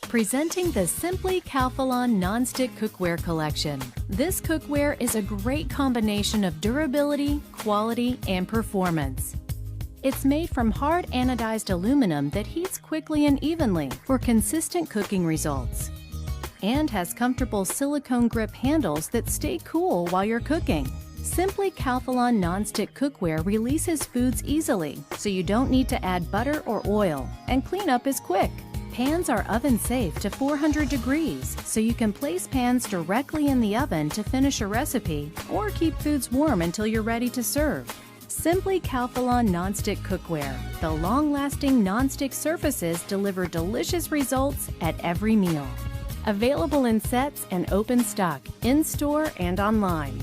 Presenting the Simply Calphalon Nonstick Cookware Collection. This cookware is a great combination of durability, quality, and performance. It's made from hard anodized aluminum that heats quickly and evenly for consistent cooking results, and has comfortable silicone grip handles that stay cool while you're cooking. Simply Calphalon Nonstick Cookware releases foods easily, so you don't need to add butter or oil, and cleanup is quick. Pans are oven safe to 400 degrees, so you can place pans directly in the oven to finish a recipe or keep foods warm until you're ready to serve. Simply Calphalon Nonstick Cookware. The long-lasting nonstick surfaces deliver delicious results at every meal. Available in sets and open stock, in-store and online.